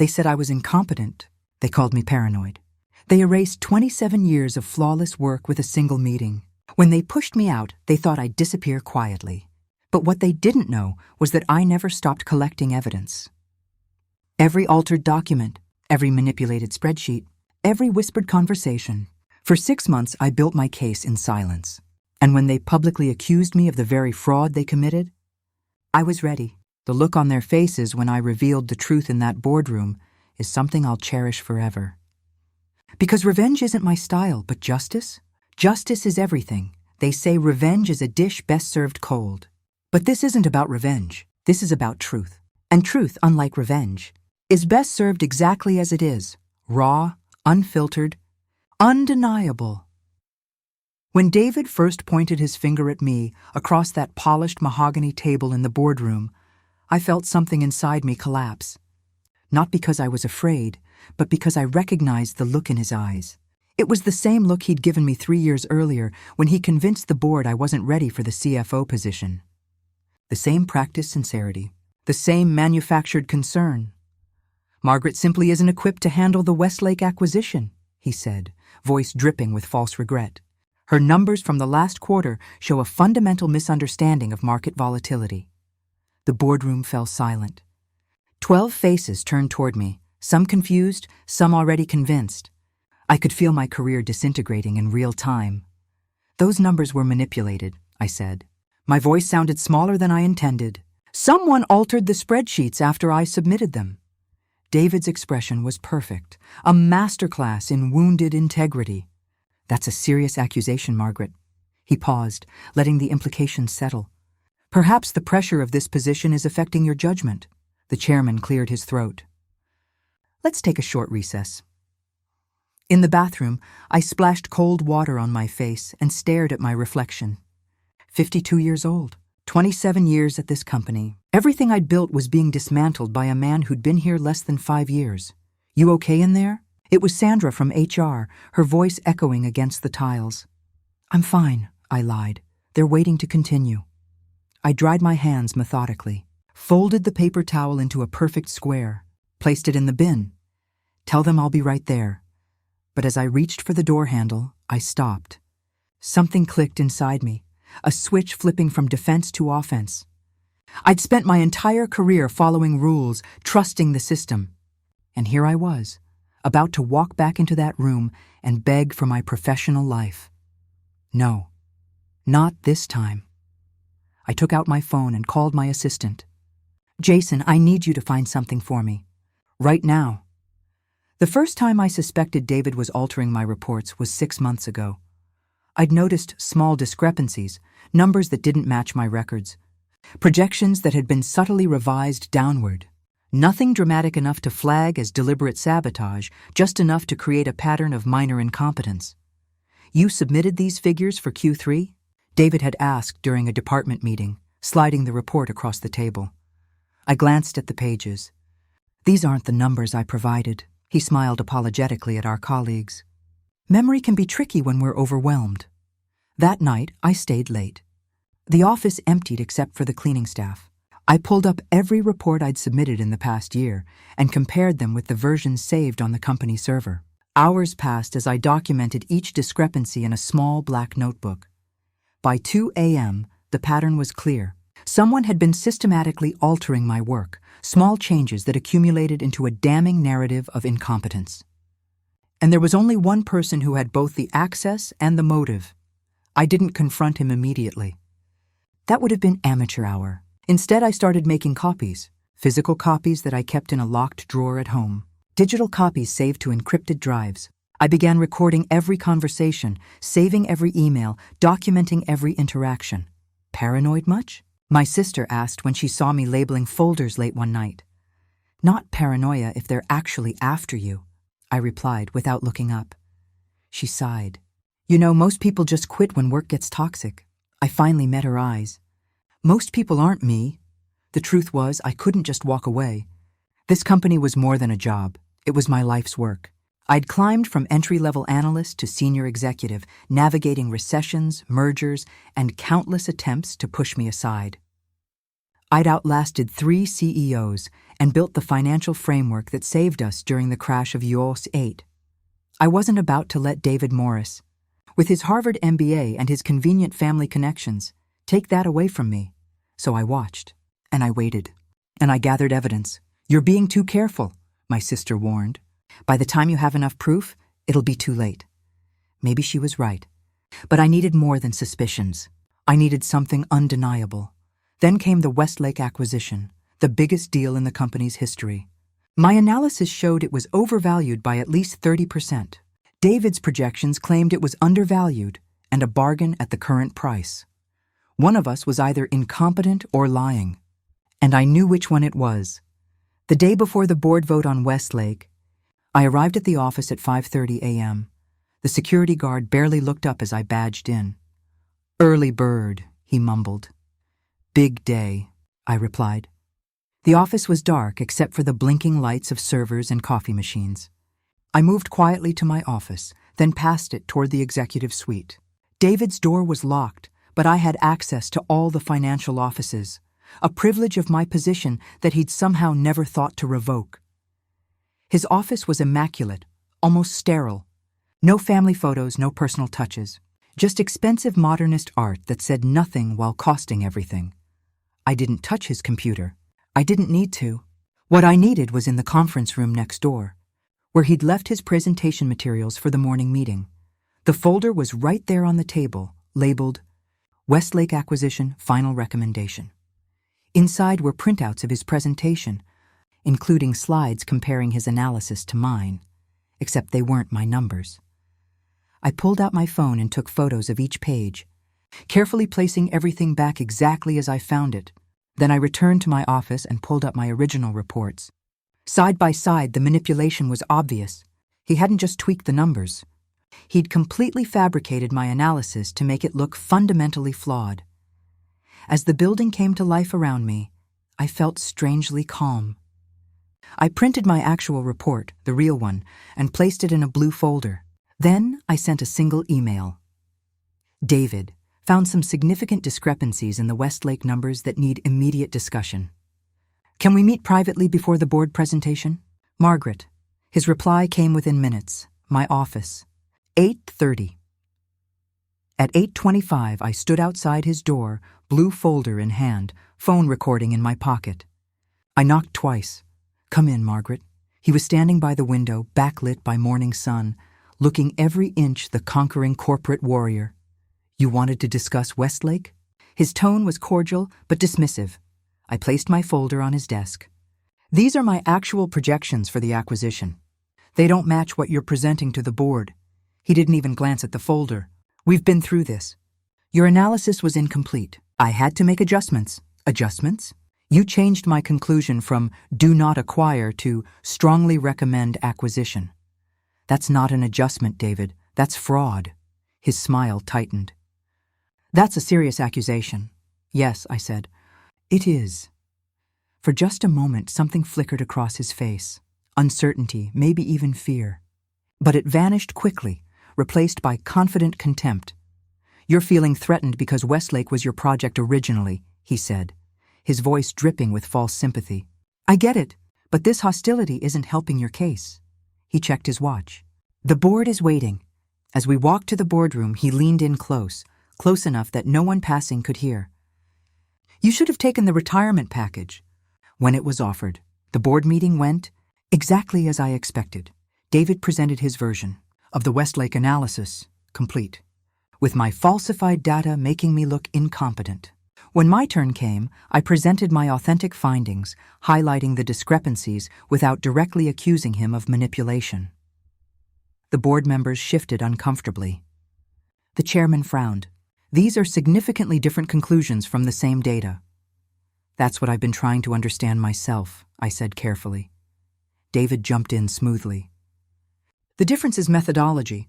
They said I was incompetent. They called me paranoid. They erased 27 years of flawless work with a single meeting. When they pushed me out, they thought I'd disappear quietly. But what they didn't know was that I never stopped collecting evidence. Every altered document, every manipulated spreadsheet, every whispered conversation. For 6 months, I built my case in silence. And when they publicly accused me of the very fraud they committed, I was ready. The look on their faces when I revealed the truth in that boardroom is something I'll cherish forever. Because revenge isn't my style, but justice? Justice is everything. They say revenge is a dish best served cold. But this isn't about revenge. This is about truth. And truth, unlike revenge, is best served exactly as it is, raw, unfiltered, undeniable. When David first pointed his finger at me across that polished mahogany table in the boardroom, I felt something inside me collapse. Not because I was afraid, but because I recognized the look in his eyes. It was the same look he'd given me 3 years earlier when he convinced the board I wasn't ready for the CFO position. The same practiced sincerity, the same manufactured concern. "Margaret simply isn't equipped to handle the Westlake acquisition," he said, voice dripping with false regret. "Her numbers from the last quarter show a fundamental misunderstanding of market volatility." The boardroom fell silent. 12 faces turned toward me, some confused, some already convinced. I could feel my career disintegrating in real time. "Those numbers were manipulated," I said. My voice sounded smaller than I intended. "Someone altered the spreadsheets after I submitted them." David's expression was perfect, a masterclass in wounded integrity. "That's a serious accusation, Margaret." He paused, letting the implications settle. "Perhaps the pressure of this position is affecting your judgment." The chairman cleared his throat. "Let's take a short recess." In the bathroom, I splashed cold water on my face and stared at my reflection. 52 years old, 27 years at this company. Everything I'd built was being dismantled by a man who'd been here less than 5 years. "You okay in there?" It was Sandra from HR, her voice echoing against the tiles. "I'm fine," I lied. "They're waiting to continue." I dried my hands methodically, folded the paper towel into a perfect square, placed it in the bin. "Tell them I'll be right there." But as I reached for the door handle, I stopped. Something clicked inside me, a switch flipping from defense to offense. I'd spent my entire career following rules, trusting the system. And here I was, about to walk back into that room and beg for my professional life. No, not this time. I took out my phone and called my assistant. "Jason, I need you to find something for me. Right now." The first time I suspected David was altering my reports was 6 months ago. I'd noticed small discrepancies, numbers that didn't match my records, projections that had been subtly revised downward. Nothing dramatic enough to flag as deliberate sabotage, just enough to create a pattern of minor incompetence. "You submitted these figures for Q3? David had asked during a department meeting, sliding the report across the table. I glanced at the pages. "These aren't the numbers I provided." He smiled apologetically at our colleagues. "Memory can be tricky when we're overwhelmed." That night, I stayed late. The office emptied except for the cleaning staff. I pulled up every report I'd submitted in the past year and compared them with the versions saved on the company server. Hours passed as I documented each discrepancy in a small black notebook. By 2 a.m., the pattern was clear. Someone had been systematically altering my work, small changes that accumulated into a damning narrative of incompetence. And there was only one person who had both the access and the motive. I didn't confront him immediately. That would have been amateur hour. Instead, I started making copies, physical copies that I kept in a locked drawer at home, digital copies saved to encrypted drives. I began recording every conversation, saving every email, documenting every interaction. "Paranoid much?" my sister asked when she saw me labeling folders late one night. "Not paranoia if they're actually after you," I replied without looking up. She sighed. "You know, most people just quit when work gets toxic." I finally met her eyes. "Most people aren't me." The truth was, I couldn't just walk away. This company was more than a job. It was my life's work. I'd climbed from entry-level analyst to senior executive, navigating recessions, mergers, and countless attempts to push me aside. I'd outlasted 3 CEOs and built the financial framework that saved us during the crash of US 8. I wasn't about to let David Morris, with his Harvard MBA and his convenient family connections, take that away from me. So I watched, and I waited, and I gathered evidence. "You're being too careful," my sister warned. "By the time you have enough proof, it'll be too late." Maybe she was right. But I needed more than suspicions. I needed something undeniable. Then came the Westlake acquisition, the biggest deal in the company's history. My analysis showed it was overvalued by at least 30%. David's projections claimed it was undervalued and a bargain at the current price. One of us was either incompetent or lying. And I knew which one it was. The day before the board vote on Westlake, I arrived at the office at 5:30 a.m. The security guard barely looked up as I badged in. "Early bird," he mumbled. "Big day," I replied. The office was dark except for the blinking lights of servers and coffee machines. I moved quietly to my office, then passed it toward the executive suite. David's door was locked, but I had access to all the financial offices, a privilege of my position that he'd somehow never thought to revoke. His office was immaculate, almost sterile. No family photos, no personal touches. Just expensive modernist art that said nothing while costing everything. I didn't touch his computer. I didn't need to. What I needed was in the conference room next door, where he'd left his presentation materials for the morning meeting. The folder was right there on the table, labeled Westlake Acquisition Final Recommendation. Inside were printouts of his presentation, including slides comparing his analysis to mine, except they weren't my numbers. I pulled out my phone and took photos of each page, carefully placing everything back exactly as I found it. Then I returned to my office and pulled up my original reports. Side by side, the manipulation was obvious. He hadn't just tweaked the numbers. He'd completely fabricated my analysis to make it look fundamentally flawed. As the building came to life around me, I felt strangely calm. I printed my actual report, the real one, and placed it in a blue folder. Then I sent a single email. David, found some significant discrepancies in the Westlake numbers that need immediate discussion. Can we meet privately before the board presentation? Margaret. His reply came within minutes. My office. 8:30. At 8:25, I stood outside his door, blue folder in hand, phone recording in my pocket. I knocked twice. "Come in, Margaret." He was standing by the window, backlit by morning sun, looking every inch the conquering corporate warrior. "You wanted to discuss Westlake?" His tone was cordial but dismissive. I placed my folder on his desk. "These are my actual projections for the acquisition. They don't match what you're presenting to the board." He didn't even glance at the folder. "We've been through this. Your analysis was incomplete. I had to make adjustments." "Adjustments? You changed my conclusion from do not acquire to strongly recommend acquisition." "That's not an adjustment, David. That's fraud." His smile tightened. "That's a serious accusation." "Yes," I said. "It is." For just a moment, something flickered across his face. Uncertainty, maybe even fear. But it vanished quickly, replaced by confident contempt. "You're feeling threatened because Westlake was your project originally," he said, his voice dripping with false sympathy. "I get it, but this hostility isn't helping your case." He checked his watch. "The board is waiting." As we walked to the boardroom, he leaned in close enough that no one passing could hear. "You should have taken the retirement package." When it was offered, the board meeting went exactly as I expected. David presented his version of the Westlake analysis, complete, with my falsified data making me look incompetent. When my turn came, I presented my authentic findings, highlighting the discrepancies without directly accusing him of manipulation. The board members shifted uncomfortably. The chairman frowned. "These are significantly different conclusions from the same data." "That's what I've been trying to understand myself," I said carefully. David jumped in smoothly. "The difference is methodology.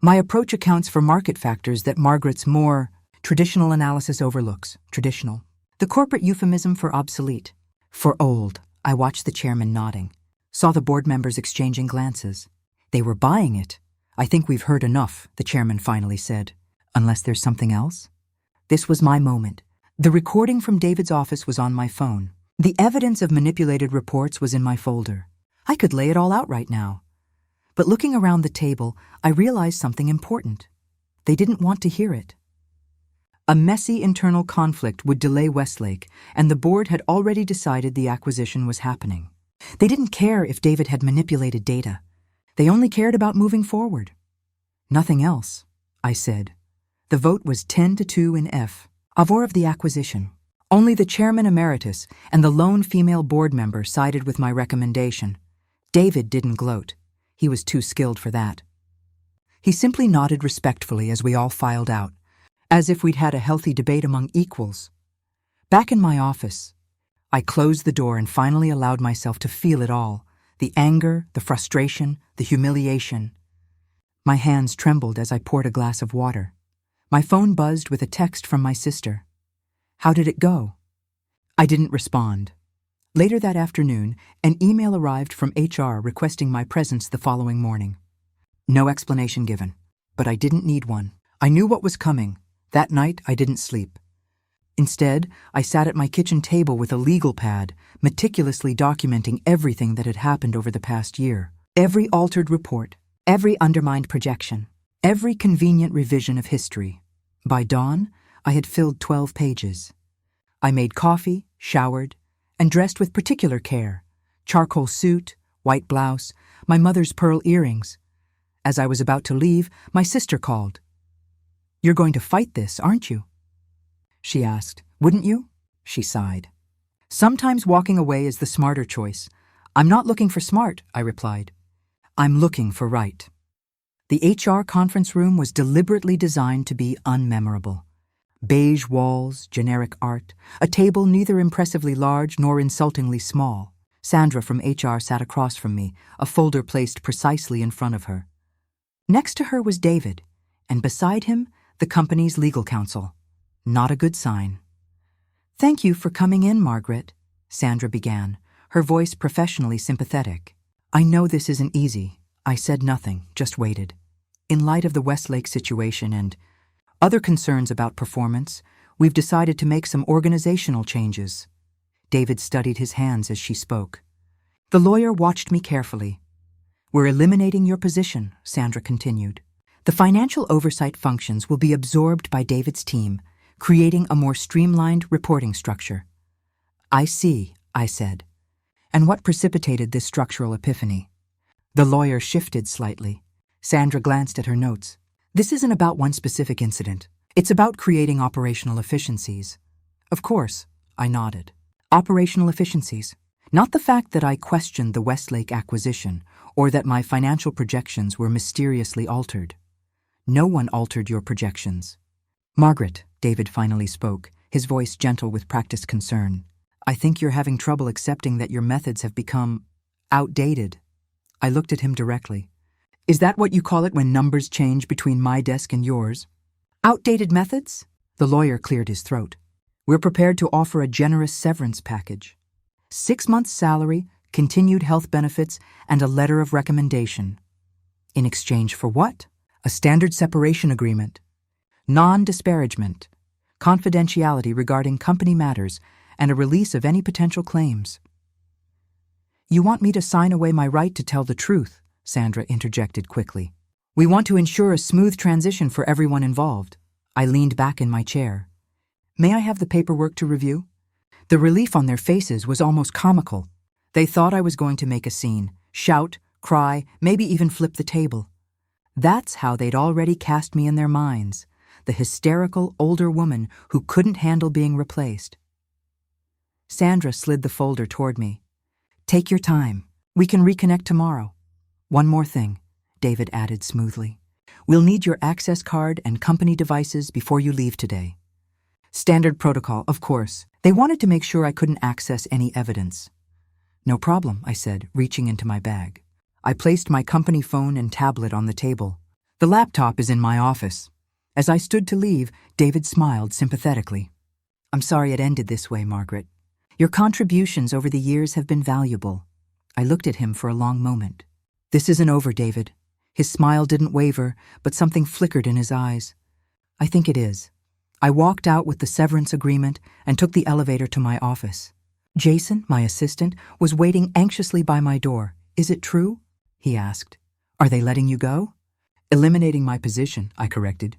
My approach accounts for market factors that Margaret's more traditional analysis overlooks." Traditional. The corporate euphemism for obsolete. For old. I watched the chairman nodding. Saw the board members exchanging glances. They were buying it. "I think we've heard enough," the chairman finally said. "Unless there's something else?" This was my moment. The recording from David's office was on my phone. The evidence of manipulated reports was in my folder. I could lay it all out right now. But looking around the table, I realized something important. They didn't want to hear it. A messy internal conflict would delay Westlake, and the board had already decided the acquisition was happening. They didn't care if David had manipulated data. They only cared about moving forward. Nothing else, I said. The vote was 10-2 in favor of the acquisition. Only the chairman emeritus and the lone female board member sided with my recommendation. David didn't gloat. He was too skilled for that. He simply nodded respectfully as we all filed out, as if we'd had a healthy debate among equals. Back in my office, I closed the door and finally allowed myself to feel it all, the anger, the frustration, the humiliation. My hands trembled as I poured a glass of water. My phone buzzed with a text from my sister. How did it go? I didn't respond. Later that afternoon, an email arrived from HR requesting my presence the following morning. No explanation given, but I didn't need one. I knew what was coming. That night, I didn't sleep. Instead, I sat at my kitchen table with a legal pad, meticulously documenting everything that had happened over the past year. Every altered report, every undermined projection, every convenient revision of history. By dawn, I had filled 12 pages. I made coffee, showered, and dressed with particular care. Charcoal suit, white blouse, my mother's pearl earrings. As I was about to leave, my sister called. "You're going to fight this, aren't you?" She asked. "Wouldn't you?" She sighed. "Sometimes walking away is the smarter choice. I'm not looking for smart," I replied. "I'm looking for right." The HR conference room was deliberately designed to be unmemorable. Beige walls, generic art, a table neither impressively large nor insultingly small. Sandra from HR sat across from me, a folder placed precisely in front of her. Next to her was David, and beside him, the company's legal counsel. Not a good sign. "Thank you for coming in, Margaret," Sandra began, her voice professionally sympathetic. "I know this isn't easy." I said nothing, just waited. In light of the Westlake situation and other concerns about performance, we've decided to make some organizational changes. David studied his hands as she spoke. The lawyer watched me carefully. "We're eliminating your position," Sandra continued. "The financial oversight functions will be absorbed by David's team, creating a more streamlined reporting structure." "I see," I said. "And what precipitated this structural epiphany?" The lawyer shifted slightly. Sandra glanced at her notes. "This isn't about one specific incident. It's about creating operational efficiencies." "Of course," I nodded. "Operational efficiencies. Not the fact that I questioned the Westlake acquisition or that my financial projections were mysteriously altered. No one altered your projections." "Margaret," David finally spoke, his voice gentle with practiced concern. "I think you're having trouble accepting that your methods have become outdated." I looked at him directly. "Is that what you call it when numbers change between my desk and yours?" "Outdated methods?" The lawyer cleared his throat. "We're prepared to offer a generous severance package. 6 months' salary, continued health benefits, and a letter of recommendation." "In exchange for what?" "A standard separation agreement. Non-disparagement, confidentiality regarding company matters, and a release of any potential claims." "You want me to sign away my right to tell the truth," Sandra interjected quickly. "We want to ensure a smooth transition for everyone involved." I leaned back in my chair. "May I have the paperwork to review?" The relief on their faces was almost comical. They thought I was going to make a scene, shout, cry, maybe even flip the table. That's how they'd already cast me in their minds, the hysterical older woman who couldn't handle being replaced. Sandra slid the folder toward me. "Take your time. We can reconnect tomorrow. One more thing," David added smoothly. "We'll need your access card and company devices before you leave today." Standard protocol, of course. They wanted to make sure I couldn't access any evidence. "No problem," I said, reaching into my bag. I placed my company phone and tablet on the table. "The laptop is in my office." As I stood to leave, David smiled sympathetically. "I'm sorry it ended this way, Margaret. Your contributions over the years have been valuable." I looked at him for a long moment. "This isn't over, David." His smile didn't waver, but something flickered in his eyes. "I think it is. I walked out with the severance agreement and took the elevator to my office. Jason, my assistant, was waiting anxiously by my door. "Is it true?" he asked. "Are they letting you go?" "Eliminating my position," I corrected.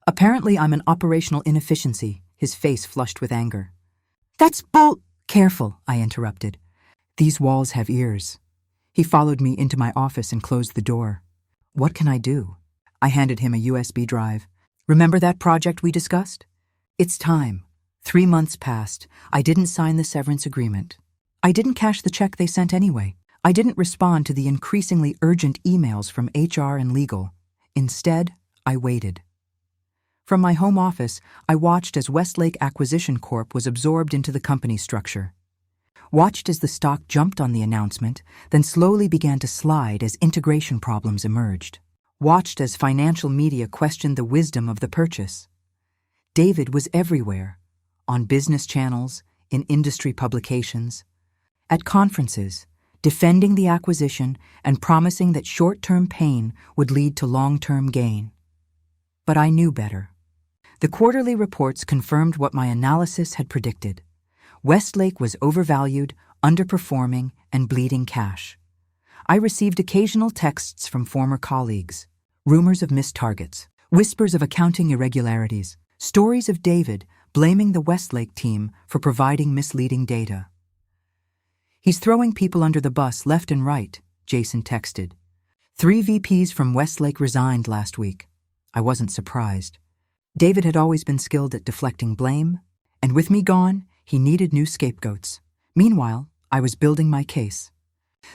"Apparently I'm an operational inefficiency," his face flushed with anger. "That's bull—" "Careful," I interrupted. "These walls have ears." He followed me into my office and closed the door. "What can I do?" I handed him a USB drive. "Remember that project we discussed?" "It's time." 3 months passed. I didn't sign the severance agreement. I didn't cash the check they sent anyway. I didn't respond to the increasingly urgent emails from HR and legal. Instead, I waited. From my home office, I watched as Westlake Acquisition Corp. Was absorbed into the company structure. Watched as the stock jumped on the announcement, then slowly began to slide as integration problems emerged. Watched as financial media questioned the wisdom of the purchase. David was everywhere, on business channels, in industry publications, at conferences, defending the acquisition and promising that short-term pain would lead to long-term gain. But I knew better. The quarterly reports confirmed what my analysis had predicted. Westlake was overvalued, underperforming, and bleeding cash. I received occasional texts from former colleagues, rumors of missed targets, whispers of accounting irregularities, stories of David blaming the Westlake team for providing misleading data. "He's throwing people under the bus left and right," Jason texted. 3 VPs from Westlake resigned last week. I wasn't surprised. David had always been skilled at deflecting blame, and with me gone, he needed new scapegoats. Meanwhile, I was building my case.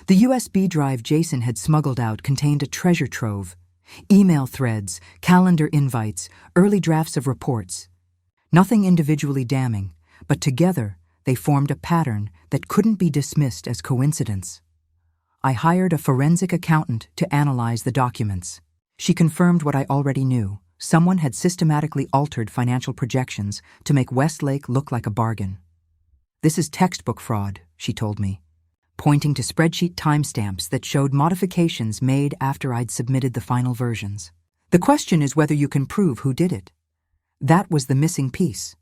The USB drive Jason had smuggled out contained a treasure trove: email threads, calendar invites, early drafts of reports. Nothing individually damning, but together they formed a pattern that couldn't be dismissed as coincidence. I hired a forensic accountant to analyze the documents. She confirmed what I already knew. Someone had systematically altered financial projections to make Westlake look like a bargain. "This is textbook fraud," she told me, pointing to spreadsheet timestamps that showed modifications made after I'd submitted the final versions. "The question is whether you can prove who did it." That was the missing piece.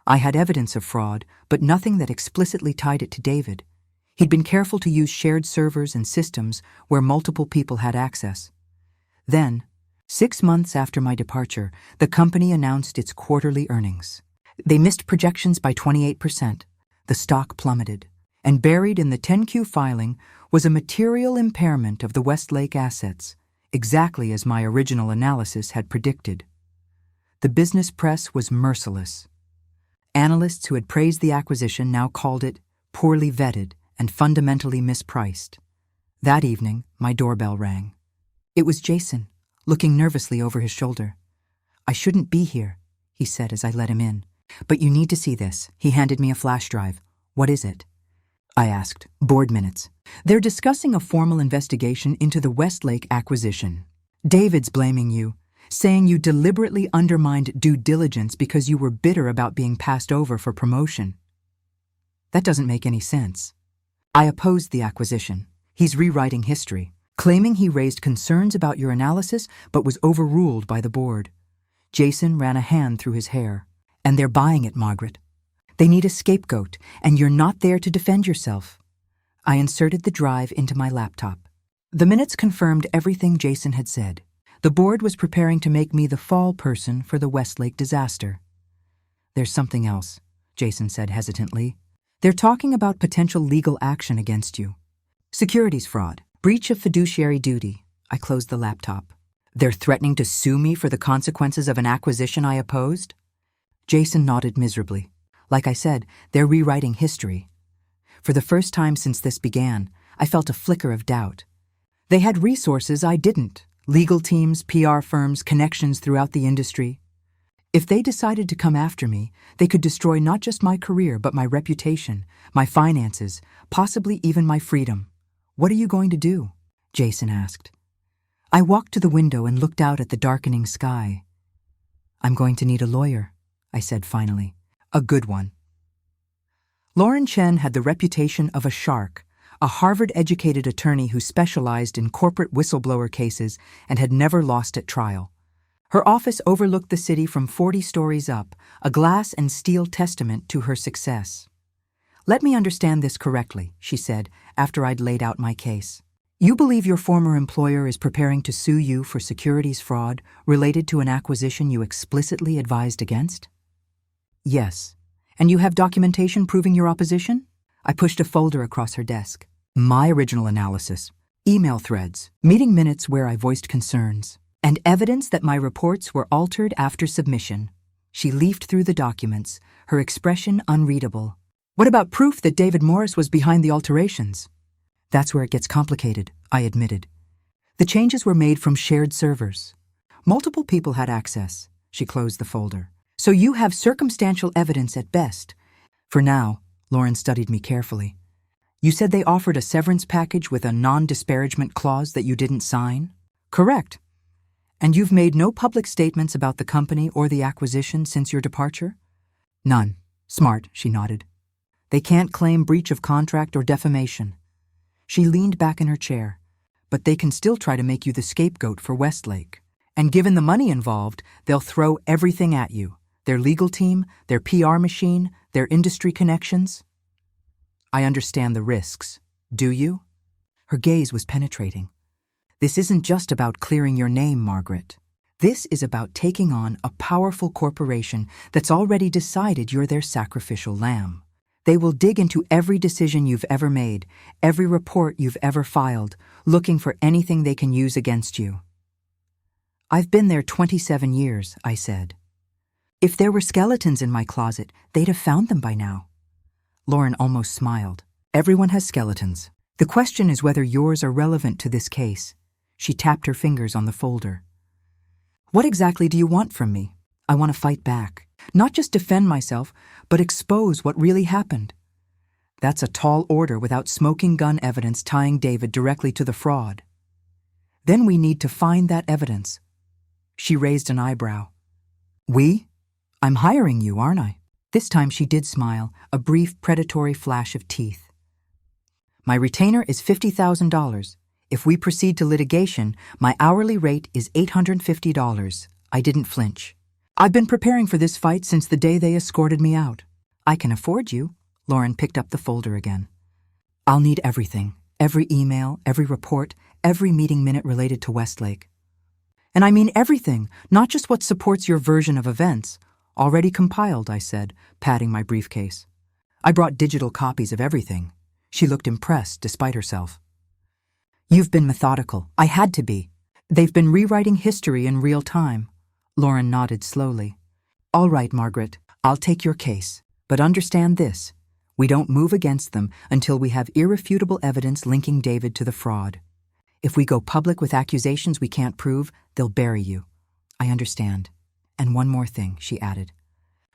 I had evidence of fraud, but nothing that explicitly tied it to David. He'd been careful to use shared servers and systems where multiple people had access. Then, 6 months after my departure, the company announced its quarterly earnings. They missed projections by 28%. The stock plummeted. And buried in the 10Q filing was a material impairment of the Westlake assets, exactly as my original analysis had predicted. The business press was merciless. Analysts who had praised the acquisition now called it poorly vetted and fundamentally mispriced. That evening, my doorbell rang. It was Jason, looking nervously over his shoulder. "I shouldn't be here," he said as I let him in. "But you need to see this." He handed me a flash drive. "What is it?" I asked. "Board minutes. They're discussing a formal investigation into the Westlake acquisition. David's blaming you, saying you deliberately undermined due diligence because you were bitter about being passed over for promotion. That doesn't make any sense. I opposed the acquisition. He's rewriting history, claiming he raised concerns about your analysis but was overruled by the board." Jason ran a hand through his hair. "And they're buying it, Margaret. They need a scapegoat, and you're not there to defend yourself." I inserted the drive into my laptop. The minutes confirmed everything Jason had said. The board was preparing to make me the fall person for the Westlake disaster. "There's something else," Jason said hesitantly. "They're talking about potential legal action against you. Securities fraud, breach of fiduciary duty." I closed the laptop. "They're threatening to sue me for the consequences of an acquisition I opposed?" Jason nodded miserably. "Like I said, they're rewriting history." For the first time since this began, I felt a flicker of doubt. They had resources I didn't. Legal teams, PR firms, connections throughout the industry. If they decided to come after me, they could destroy not just my career but my reputation, my finances, possibly even my freedom. "What are you going to do?" Jason asked. I walked to the window and looked out at the darkening sky. "I'm going to need a lawyer," I said finally. "A good one." Lauren Chen had the reputation of a shark, a Harvard-educated attorney who specialized in corporate whistleblower cases and had never lost at trial. Her office overlooked the city from 40 stories up, a glass and steel testament to her success. "Let me understand this correctly," she said, after I'd laid out my case. "You believe your former employer is preparing to sue you for securities fraud related to an acquisition you explicitly advised against?" "Yes. And you have documentation proving your opposition?" I pushed a folder across her desk. My original analysis, email threads, meeting minutes where I voiced concerns, and evidence that my reports were altered after submission. She leafed through the documents, her expression unreadable. "What about proof that David Morris was behind the alterations?" "That's where it gets complicated," I admitted. "The changes were made from shared servers. Multiple people had access." She closed the folder. "So you have circumstantial evidence at best." "For now," Lauren studied me carefully. "You said they offered a severance package with a non-disparagement clause that you didn't sign?" "Correct. And you've made no public statements about the company or the acquisition since your departure?" "None." "Smart," she nodded. "They can't claim breach of contract or defamation." She leaned back in her chair. "But they can still try to make you the scapegoat for Westlake. And given the money involved, they'll throw everything at you. Their legal team, their PR machine, their industry connections." "I understand the risks. Do you?" Her gaze was penetrating. "This isn't just about clearing your name, Margaret. This is about taking on a powerful corporation that's already decided you're their sacrificial lamb. They will dig into every decision you've ever made, every report you've ever filed, looking for anything they can use against you." "I've been there 27 years, I said. "If there were skeletons in my closet, they'd have found them by now." Lauren almost smiled. "Everyone has skeletons. The question is whether yours are relevant to this case." She tapped her fingers on the folder. "What exactly do you want from me?" "I want to fight back. Not just defend myself, but expose what really happened." "That's a tall order without smoking gun evidence tying David directly to the fraud." "Then we need to find that evidence." She raised an eyebrow. "We? I'm hiring you, aren't I?" This time she did smile, a brief predatory flash of teeth. "My retainer is $50,000. If we proceed to litigation, my hourly rate is $850. I didn't flinch. "I've been preparing for this fight since the day they escorted me out." "I can afford you." Lauren picked up the folder again. "I'll need everything. Every email, every report, every meeting minute related to Westlake. And I mean everything, not just what supports your version of events. Already compiled," I said, patting my briefcase. "I brought digital copies of everything." She looked impressed despite herself. "You've been methodical. I had to be. They've been rewriting history in real time." Lauren nodded slowly. "All right, Margaret, I'll take your case. But understand this. We don't move against them until we have irrefutable evidence linking David to the fraud. If we go public with accusations we can't prove, they'll bury you." "I understand. And one more thing," she added.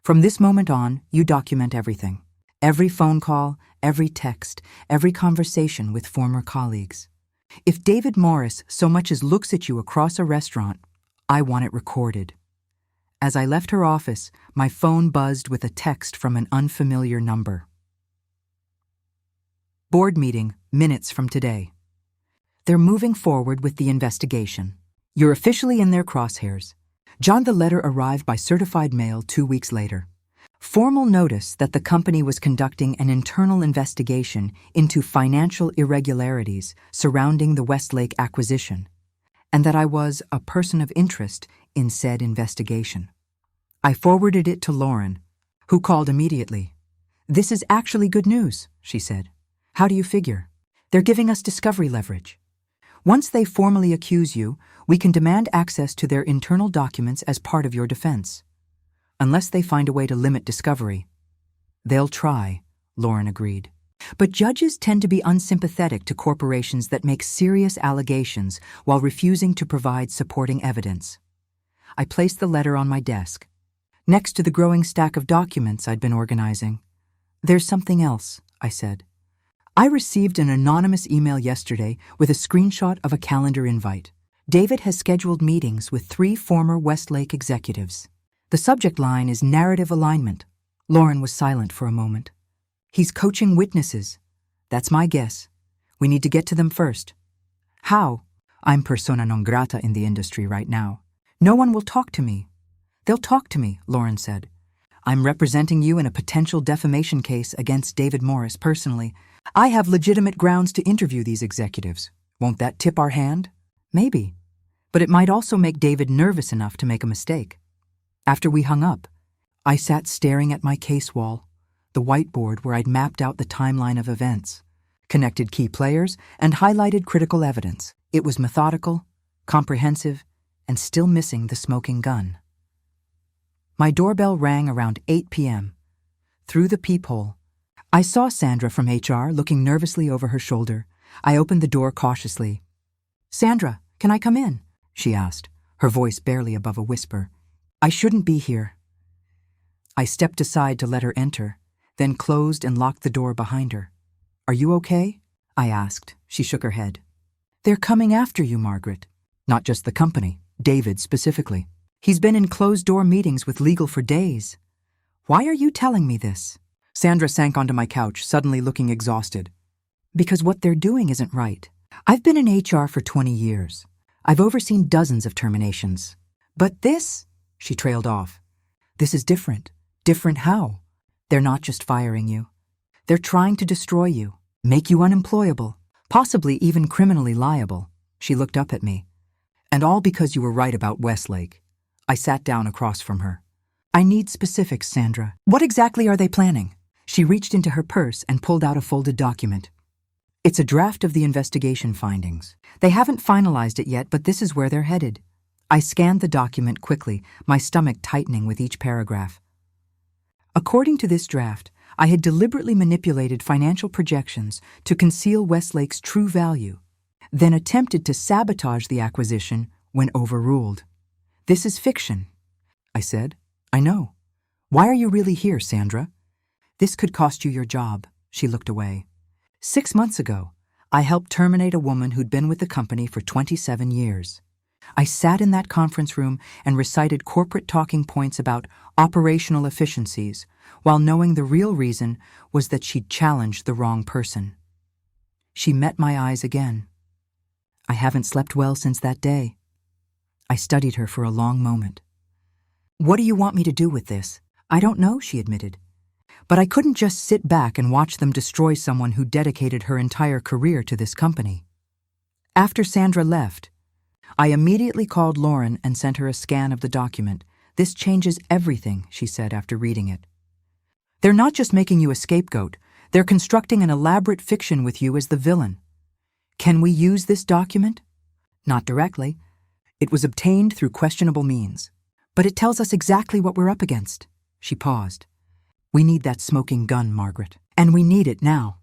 "From this moment on, you document everything. Every phone call, every text, every conversation with former colleagues. If David Morris so much as looks at you across a restaurant, I want it recorded." As I left her office, my phone buzzed with a text from an unfamiliar number. "Board meeting, minutes from today. They're moving forward with the investigation. You're officially in their crosshairs." John, the letter arrived by certified mail 2 weeks later. Formal notice that the company was conducting an internal investigation into financial irregularities surrounding the Westlake acquisition, and that I was a person of interest in said investigation. I forwarded it to Lauren, who called immediately. "This is actually good news," she said. "How do you figure?" "They're giving us discovery leverage. Once they formally accuse you, we can demand access to their internal documents as part of your defense. Unless they find a way to limit discovery." "They'll try," Lauren agreed. "But judges tend to be unsympathetic to corporations that make serious allegations while refusing to provide supporting evidence." I placed the letter on my desk, next to the growing stack of documents I'd been organizing. "There's something else," I said. "I received an anonymous email yesterday with a screenshot of a calendar invite. David has scheduled meetings with 3 former Westlake executives. The subject line is narrative alignment." Lauren was silent for a moment. "He's coaching witnesses." "That's my guess. We need to get to them first." "How?" "I'm persona non grata in the industry right now. No one will talk to me. They'll talk to me, Lauren said. I'm representing you in a potential defamation case against David Morris personally. I have legitimate grounds to interview these executives. Won't that tip our hand? Maybe. But it might also make David nervous enough to make a mistake. After we hung up, I sat staring at my case wall, the whiteboard where I'd mapped out the timeline of events, connected key players, and highlighted critical evidence. It was methodical, comprehensive, and still missing the smoking gun. My doorbell rang around 8 p.m. Through the peephole, I saw Sandra from HR looking nervously over her shoulder. I opened the door cautiously. "Sandra, can I come in?" she asked, her voice barely above a whisper. "I shouldn't be here." I stepped aside to let her enter, then closed and locked the door behind her. "Are you okay?" I asked. She shook her head. "They're coming after you, Margaret." "Not just the company, David specifically. He's been in closed-door meetings with legal for days. Why are you telling me this?" Sandra sank onto my couch, suddenly looking exhausted. "Because what they're doing isn't right. I've been in HR for 20 years. I've overseen dozens of terminations. But this," she trailed off, "this is different. Different how? They're not just firing you. They're trying to destroy you, make you unemployable, possibly even criminally liable." She looked up at me. "And all because you were right about Westlake." I sat down across from her. "I need specifics, Sandra. What exactly are they planning?" She reached into her purse and pulled out a folded document. "It's a draft of the investigation findings. They haven't finalized it yet, but this is where they're headed." I scanned the document quickly, my stomach tightening with each paragraph. According to this draft, I had deliberately manipulated financial projections to conceal Westlake's true value, then attempted to sabotage the acquisition when overruled. "This is fiction," I said. "I know. Why are you really here, Sandra?" "This could cost you your job." She looked away. 6 months ago, I helped terminate a woman who'd been with the company for 27 years. I sat in that conference room and recited corporate talking points about operational efficiencies, while knowing the real reason was that she'd challenged the wrong person. She met my eyes again. I haven't slept well since that day. I studied her for a long moment. "What do you want me to do with this?" "I don't know," she admitted. "But I couldn't just sit back and watch them destroy someone who dedicated her entire career to this company." After Sandra left, I immediately called Lauren and sent her a scan of the document. "This changes everything," she said after reading it. "They're not just making you a scapegoat. They're constructing an elaborate fiction with you as the villain. Can we use this document?" "Not directly. It was obtained through questionable means. But it tells us exactly what we're up against." She paused. "We need that smoking gun, Margaret. And we need it now."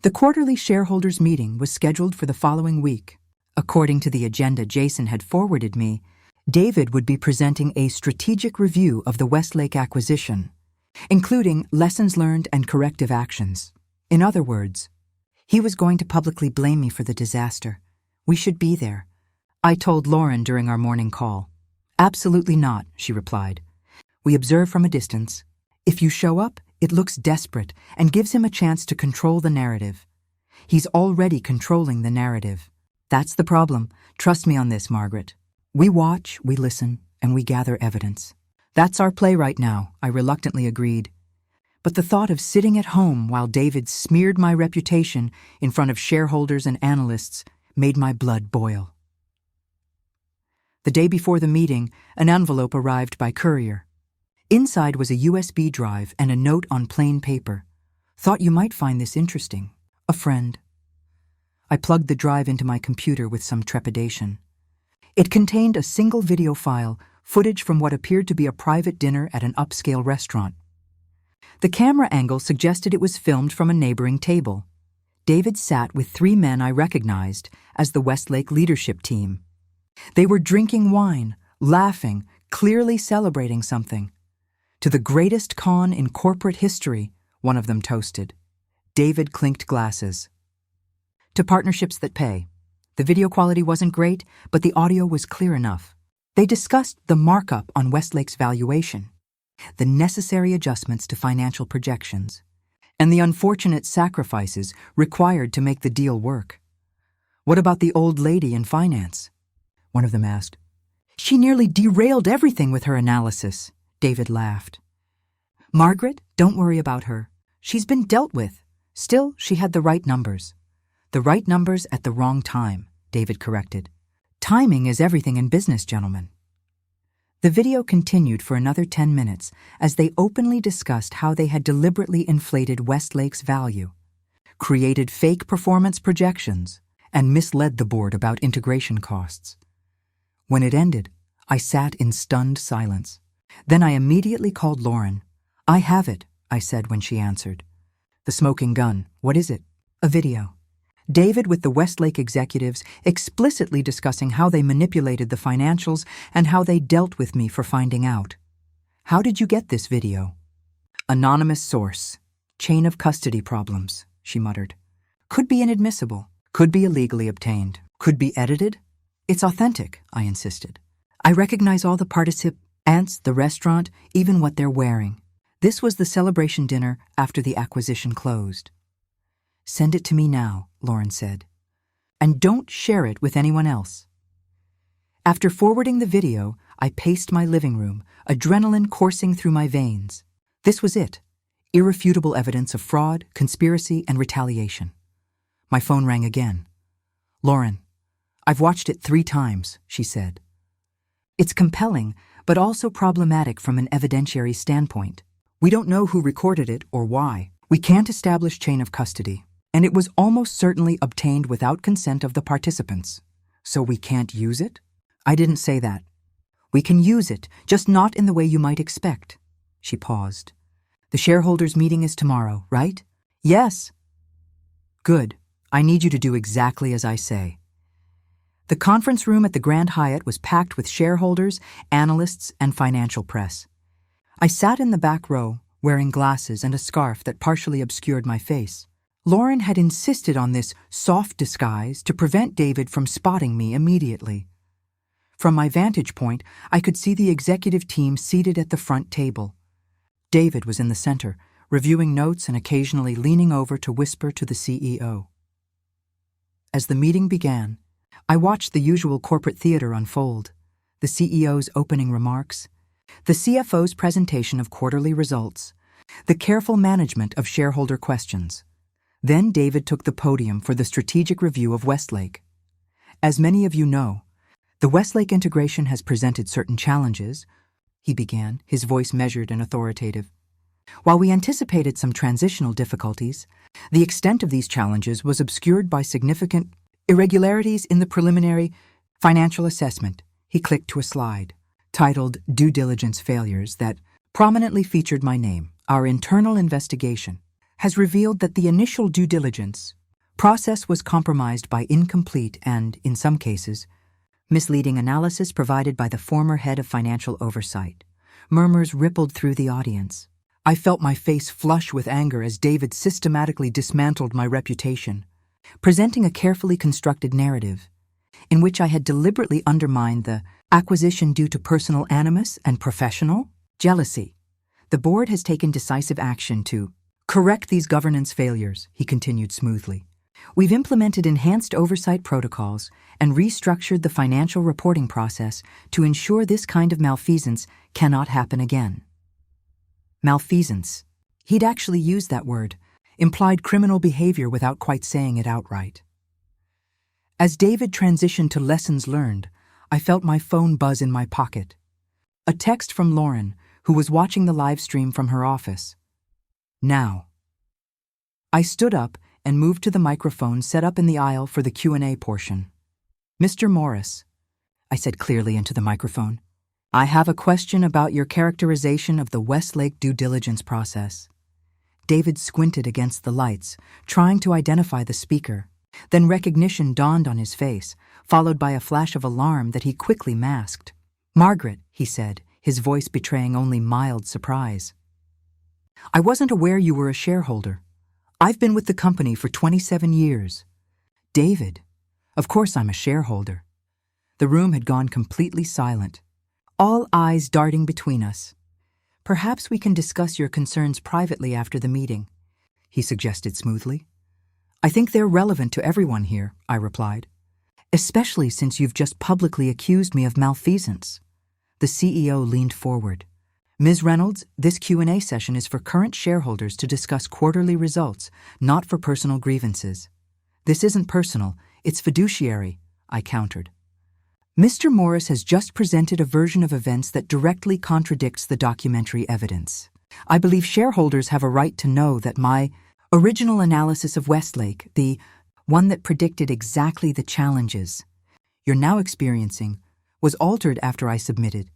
The quarterly shareholders' meeting was scheduled for the following week. According to the agenda Jason had forwarded me, David would be presenting a strategic review of the Westlake acquisition, including lessons learned and corrective actions. In other words, he was going to publicly blame me for the disaster. We should be there. I told Lauren during our morning call. "Absolutely not," she replied. "We observe from a distance. If you show up, it looks desperate and gives him a chance to control the narrative. He's already controlling the narrative. That's the problem. Trust me on this, Margaret. We watch, we listen, and we gather evidence." "That's our play right now," I reluctantly agreed. But the thought of sitting at home while David smeared my reputation in front of shareholders and analysts made my blood boil. The day before the meeting, an envelope arrived by courier. Inside was a USB drive and a note on plain paper. "Thought you might find this interesting. A friend." I plugged the drive into my computer with some trepidation. It contained a single video file, footage from what appeared to be a private dinner at an upscale restaurant. The camera angle suggested it was filmed from a neighboring table. David sat with 3 men I recognized as the Westlake leadership team. They were drinking wine, laughing, clearly celebrating something. "To the greatest con in corporate history," one of them toasted. David clinked glasses. "To partnerships that pay." The video quality wasn't great, but the audio was clear enough. They discussed the markup on Westlake's valuation, the necessary adjustments to financial projections, and the unfortunate sacrifices required to make the deal work. "What about the old lady in finance?" one of them asked. She nearly derailed everything with her analysis, David laughed. Margaret, don't worry about her. She's been dealt with. Still, she had the right numbers. The right numbers at the wrong time, David corrected. Timing is everything in business, gentlemen. The video continued for another 10 minutes as they openly discussed how they had deliberately inflated Westlake's value, created fake performance projections, and misled the board about integration costs. When it ended, I sat in stunned silence. Then I immediately called Lauren. I have it, I said when she answered. The smoking gun, what is it? A video. David with the Westlake executives explicitly discussing how they manipulated the financials and how they dealt with me for finding out. How did you get this video? Anonymous source. Chain of custody problems, she muttered. Could be inadmissible. Could be illegally obtained. Could be edited. It's authentic, I insisted. I recognize all the participants, the restaurant, even what they're wearing. This was the celebration dinner after the acquisition closed. Send it to me now, Lauren said. And don't share it with anyone else. After forwarding the video, I paced my living room, adrenaline coursing through my veins. This was it. Irrefutable evidence of fraud, conspiracy, and retaliation. My phone rang again. Lauren, I've watched it 3 times, she said. It's compelling, but also problematic from an evidentiary standpoint. We don't know who recorded it or why. We can't establish chain of custody, and it was almost certainly obtained without consent of the participants. So we can't use it? I didn't say that. We can use it, just not in the way you might expect. She paused. The shareholders' meeting is tomorrow, right? Yes. Good. I need you to do exactly as I say. The conference room at the Grand Hyatt was packed with shareholders, analysts, and financial press. I sat in the back row, wearing glasses and a scarf that partially obscured my face. Lauren had insisted on this soft disguise to prevent David from spotting me immediately. From my vantage point, I could see the executive team seated at the front table. David was in the center, reviewing notes and occasionally leaning over to whisper to the CEO. As the meeting began, I watched the usual corporate theater unfold, the CEO's opening remarks, the CFO's presentation of quarterly results, the careful management of shareholder questions. Then David took the podium for the strategic review of Westlake. As many of you know, the Westlake integration has presented certain challenges, he began, his voice measured and authoritative. While we anticipated some transitional difficulties, the extent of these challenges was obscured by significant irregularities in the preliminary financial assessment. He clicked to a slide, titled Due Diligence Failures, that prominently featured my name. Our internal investigation has revealed that the initial due diligence process was compromised by incomplete and, in some cases, misleading analysis provided by the former head of financial oversight. Murmurs rippled through the audience. I felt my face flush with anger as David systematically dismantled my reputation, presenting a carefully constructed narrative in which I had deliberately undermined the acquisition due to personal animus and professional jealousy. The board has taken decisive action to correct these governance failures, he continued smoothly. We've implemented enhanced oversight protocols and restructured the financial reporting process to ensure this kind of malfeasance cannot happen again. Malfeasance. He'd actually used that word, implied criminal behavior without quite saying it outright. As David transitioned to lessons learned, I felt my phone buzz in my pocket. A text from Lauren, who was watching the live stream from her office. Now. I stood up and moved to the microphone set up in the aisle for the Q&A portion. Mr. Morris, I said clearly into the microphone, I have a question about your characterization of the Westlake due diligence process. David squinted against the lights, trying to identify the speaker. Then recognition dawned on his face, followed by a flash of alarm that he quickly masked. Margaret, he said, his voice betraying only mild surprise. I wasn't aware you were a shareholder. I've been with the company for 27 years. David, of course I'm a shareholder. The room had gone completely silent, all eyes darting between us. Perhaps we can discuss your concerns privately after the meeting, he suggested smoothly. I think they're relevant to everyone here, I replied. especially since you've just publicly accused me of malfeasance. The CEO leaned forward. Ms. Reynolds, this Q&A session is for current shareholders to discuss quarterly results, not for personal grievances. This isn't personal, it's fiduciary, I countered. Mr. Morris has just presented a version of events that directly contradicts the documentary evidence. I believe shareholders have a right to know that my original analysis of Westlake, the one that predicted exactly the challenges you're now experiencing, was altered after I submitted.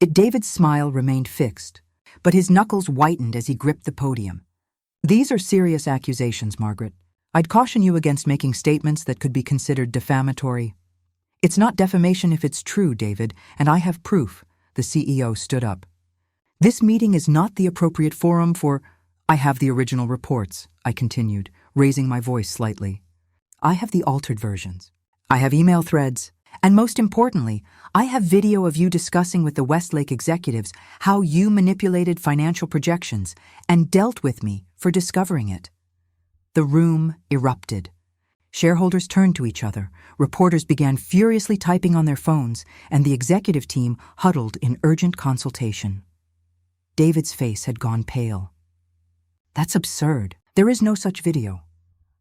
David's smile remained fixed, but his knuckles whitened as he gripped the podium. These are serious accusations, Margaret. I'd caution you against making statements that could be considered defamatory. It's not defamation if it's true, David, and I have proof. The CEO stood up. This meeting is not the appropriate forum for— I have the original reports, I continued, raising my voice slightly. I have the altered versions. I have email threads. And most importantly, I have video of you discussing with the Westlake executives how you manipulated financial projections and dealt with me for discovering it. The room erupted. Shareholders turned to each other, reporters began furiously typing on their phones, and the executive team huddled in urgent consultation. David's face had gone pale. That's absurd. There is no such video.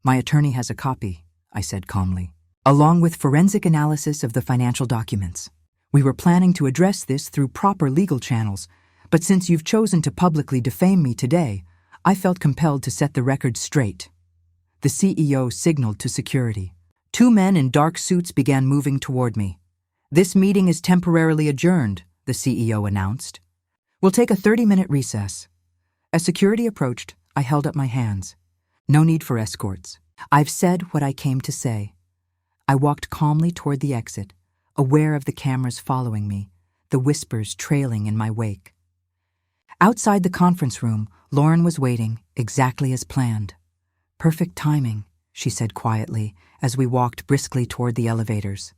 My attorney has a copy, I said calmly, along with forensic analysis of the financial documents. We were planning to address this through proper legal channels, but since you've chosen to publicly defame me today, I felt compelled to set the record straight. The CEO signaled to security. 2 men in dark suits began moving toward me. This meeting is temporarily adjourned, the CEO announced. We'll take a 30-minute recess. As security approached, I held up my hands. No need for escorts. I've said what I came to say. I walked calmly toward the exit, aware of the cameras following me, the whispers trailing in my wake. Outside the conference room, Lauren was waiting, exactly as planned. Perfect timing, she said quietly, as we walked briskly toward the elevators.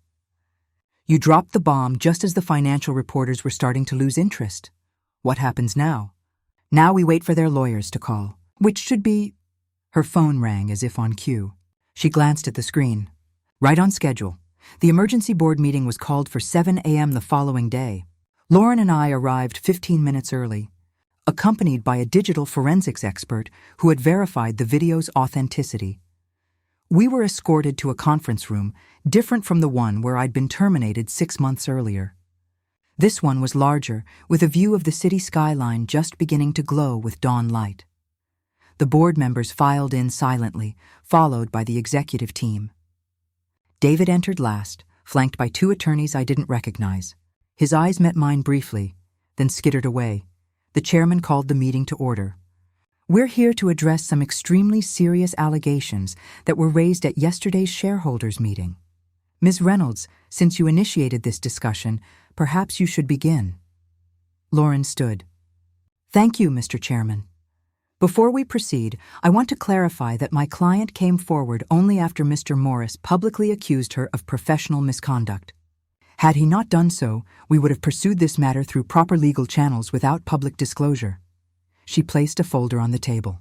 You dropped the bomb just as the financial reporters were starting to lose interest. What happens now? Now we wait for their lawyers to call, which should be— Her phone rang as if on cue. She glanced at the screen. Right on schedule. The emergency board meeting was called for 7 a.m. the following day. Lauren and I arrived 15 minutes early, accompanied by a digital forensics expert who had verified the video's authenticity. We were escorted to a conference room different from the one where I'd been terminated 6 months earlier. This one was larger, with a view of the city skyline just beginning to glow with dawn light. The board members filed in silently, followed by the executive team. David entered last, flanked by 2 attorneys I didn't recognize. His eyes met mine briefly, then skittered away. The chairman called the meeting to order. We're here to address some extremely serious allegations that were raised at yesterday's shareholders' meeting. Ms. Reynolds, since you initiated this discussion, perhaps you should begin. Lauren stood. Thank you, Mr. Chairman. Before we proceed, I want to clarify that my client came forward only after Mr. Morris publicly accused her of professional misconduct. Had he not done so, we would have pursued this matter through proper legal channels without public disclosure. She placed a folder on the table.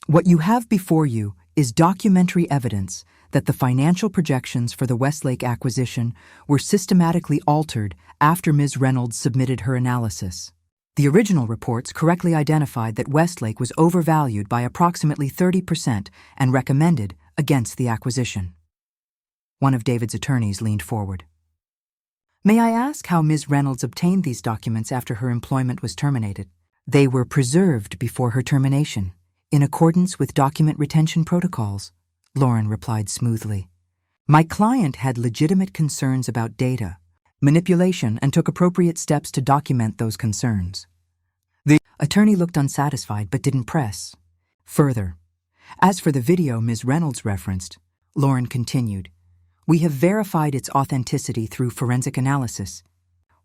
What you have before you is documentary evidence that the financial projections for the Westlake acquisition were systematically altered after Ms. Reynolds submitted her analysis. The original reports correctly identified that Westlake was overvalued by approximately 30% and recommended against the acquisition. One of David's attorneys leaned forward. May I ask how Ms. Reynolds obtained these documents after her employment was terminated? They were preserved before her termination, in accordance with document retention protocols, Lauren replied smoothly. My client had legitimate concerns about data, manipulation, and took appropriate steps to document those concerns. The attorney looked unsatisfied but didn't press. Further, as for the video Ms. Reynolds referenced, Lauren continued, we have verified its authenticity through forensic analysis.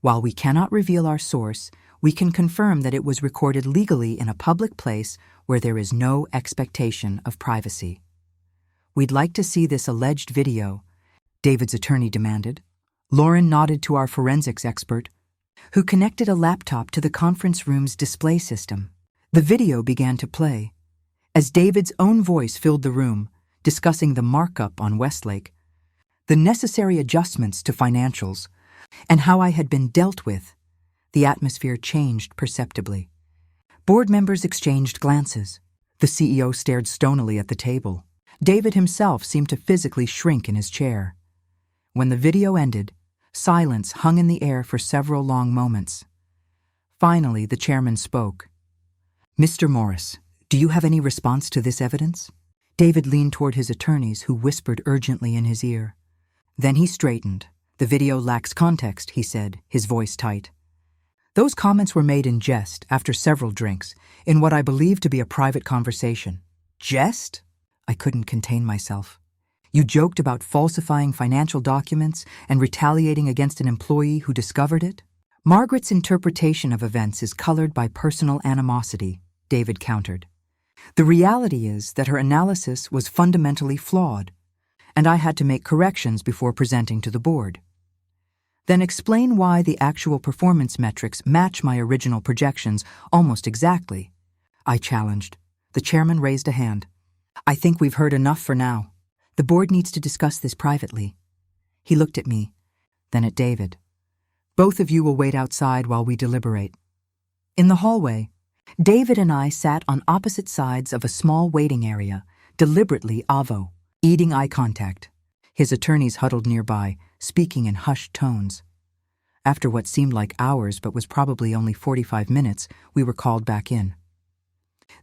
While we cannot reveal our source, we can confirm that it was recorded legally in a public place where there is no expectation of privacy. We'd like to see this alleged video, David's attorney demanded. Lauren nodded to our forensics expert, who connected a laptop to the conference room's display system. The video began to play. As David's own voice filled the room, discussing the markup on Westlake, the necessary adjustments to financials, and how I had been dealt with, the atmosphere changed perceptibly. Board members exchanged glances. The CEO stared stonily at the table. David himself seemed to physically shrink in his chair. When the video ended, silence hung in the air for several long moments. Finally, the chairman spoke. "Mr. Morris, do you have any response to this evidence?" David leaned toward his attorneys, who whispered urgently in his ear. Then he straightened. "The video lacks context," he said, his voice tight. "Those comments were made in jest after several drinks, in what I believe to be a private conversation." "Jest?" I couldn't contain myself. "You joked about falsifying financial documents and retaliating against an employee who discovered it?" "Margaret's interpretation of events is colored by personal animosity," David countered. "The reality is that her analysis was fundamentally flawed, and I had to make corrections before presenting to the board." "Then explain why the actual performance metrics match my original projections almost exactly," I challenged. The chairman raised a hand. "I think we've heard enough for now. The board needs to discuss this privately." He looked at me, then at David. "Both of you will wait outside while we deliberate." In the hallway, David and I sat on opposite sides of a small waiting area, deliberately avo, eating eye contact. His attorneys huddled nearby, speaking in hushed tones. After what seemed like hours but was probably only 45 minutes, we were called back in.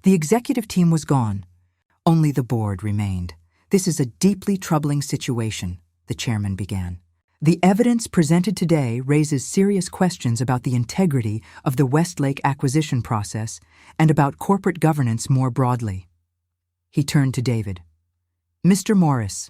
The executive team was gone. Only the board remained. "This is a deeply troubling situation," the chairman began. "The evidence presented today raises serious questions about the integrity of the Westlake acquisition process and about corporate governance more broadly." He turned to David. "Mr. Morris,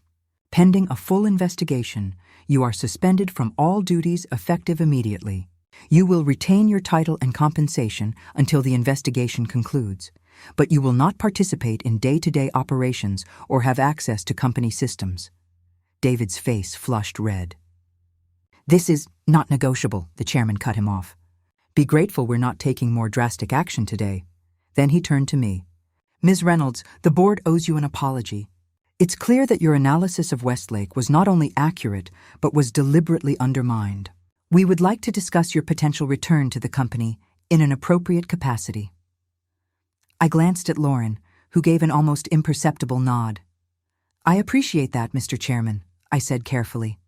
pending a full investigation, you are suspended from all duties effective immediately. You will retain your title and compensation until the investigation concludes, but you will not participate in day-to-day operations or have access to company systems." David's face flushed red. "This is not negotiable," the chairman cut him off. "Be grateful we're not taking more drastic action today." Then he turned to me. "Ms. Reynolds, the board owes you an apology. It's clear that your analysis of Westlake was not only accurate, but was deliberately undermined. We would like to discuss your potential return to the company in an appropriate capacity." I glanced at Lauren, who gave an almost imperceptible nod. "I appreciate that, Mr. Chairman," I said carefully.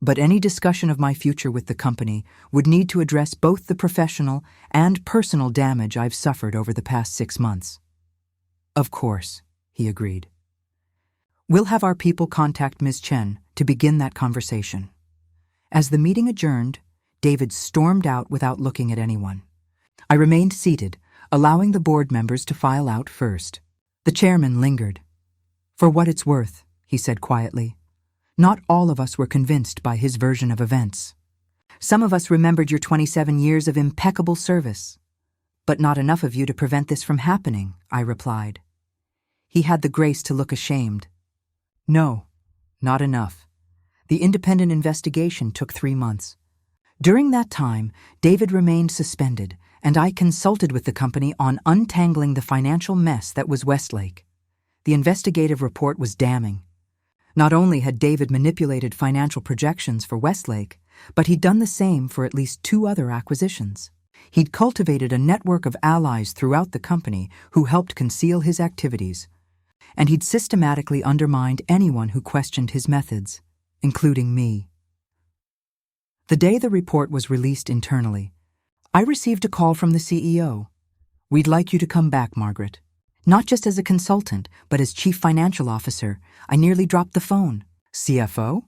"But any discussion of my future with the company would need to address both the professional and personal damage I've suffered over the past 6 months." "Of course," he agreed. "We'll have our people contact Ms. Chen to begin that conversation." As the meeting adjourned, David stormed out without looking at anyone. I remained seated, allowing the board members to file out first. The chairman lingered. "For what it's worth," he said quietly, "not all of us were convinced by his version of events. Some of us remembered your 27 years of impeccable service." "But not enough of you to prevent this from happening," I replied. He had the grace to look ashamed. "No, not enough. The independent investigation took 3 months. During that time, David remained suspended, and I consulted with the company on untangling the financial mess that was Westlake. The investigative report was damning. Not only had David manipulated financial projections for Westlake, but he'd done the same for at least 2 other acquisitions. He'd cultivated a network of allies throughout the company who helped conceal his activities, and he'd systematically undermined anyone who questioned his methods, including me. The day the report was released internally, I received a call from the CEO. "We'd like you to come back, Margaret." Not just as a consultant, but as chief financial officer. I nearly dropped the phone. "CFO?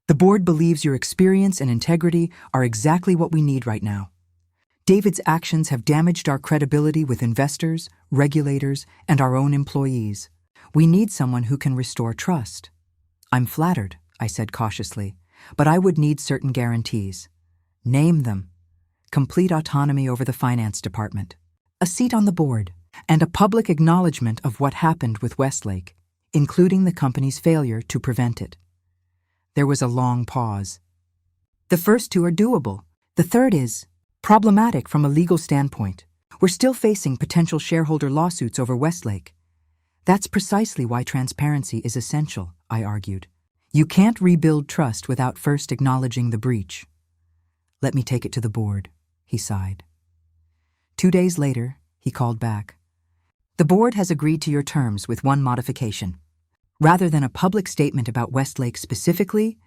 The board believes your experience and integrity are exactly what we need right now. David's actions have damaged our credibility with investors, regulators, and our own employees. We need someone who can restore trust." "I'm flattered," I said cautiously, "but I would need certain guarantees." "Name them." "Complete autonomy over the finance department, a seat on the board, and a public acknowledgement of what happened with Westlake, including the company's failure to prevent it." There was a long pause. "The first 2 are doable. The third is problematic from a legal standpoint. We're still facing potential shareholder lawsuits over Westlake." "That's precisely why transparency is essential," I argued. You can't rebuild trust without first acknowledging the breach. Let me take it to the board, he sighed. 2 days later, he called back. The board has agreed to your terms with one modification. Rather than a public statement about Westlake specifically,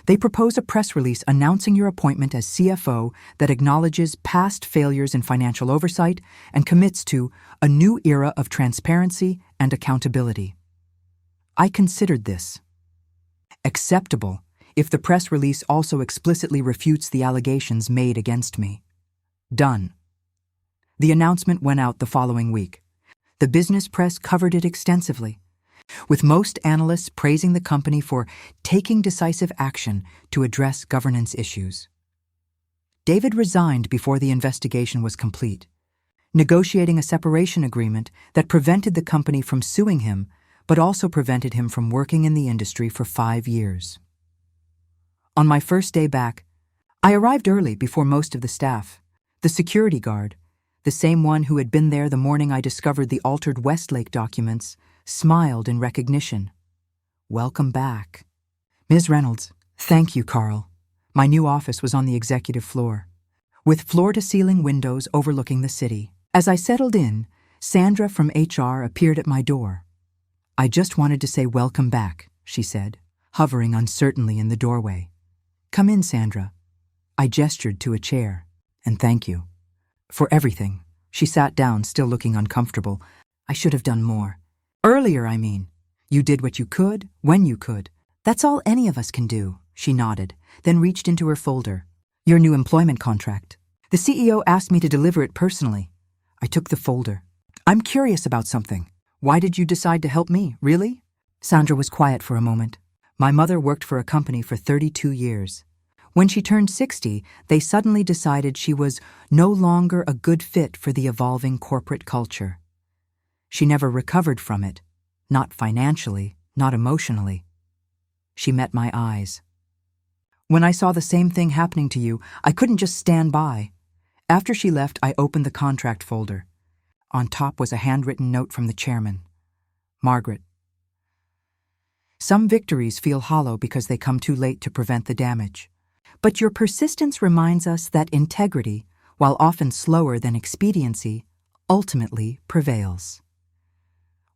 they propose a press release announcing your appointment as CFO that acknowledges past failures in financial oversight and commits to a new era of transparency and accountability. I considered this acceptable if the press release also explicitly refutes the allegations made against me. Done. The announcement went out the following week. The business press covered it extensively, with most analysts praising the company for taking decisive action to address governance issues. David resigned before the investigation was complete, negotiating a separation agreement that prevented the company from suing him, but also prevented him from working in the industry for 5 years. On my first day back, I arrived early before most of the staff. The security guard, the same one who had been there the morning I discovered the altered Westlake documents, smiled in recognition. Welcome back. Ms. Reynolds, thank you, Carl. My new office was on the executive floor, with floor-to-ceiling windows overlooking the city. As I settled in, Sandra from HR appeared at my door. I just wanted to say welcome back, she said, hovering uncertainly in the doorway. Come in, Sandra. I gestured to a chair. And thank you. For everything. She sat down, still looking uncomfortable. I should have done more. Earlier, I mean. You did what you could, when you could. That's all any of us can do, she nodded, then reached into her folder. Your new employment contract. The CEO asked me to deliver it personally. I took the folder. I'm curious about something. Why did you decide to help me, really? Sandra was quiet for a moment. My mother worked for a company for 32 years. When she turned 60, they suddenly decided she was no longer a good fit for the evolving corporate culture. She never recovered from it, not financially, not emotionally. She met my eyes. When I saw the same thing happening to you, I couldn't just stand by. After she left, I opened the contract folder. On top was a handwritten note from the chairman. Margaret. Some victories feel hollow because they come too late to prevent the damage. But your persistence reminds us that integrity, while often slower than expediency, ultimately prevails.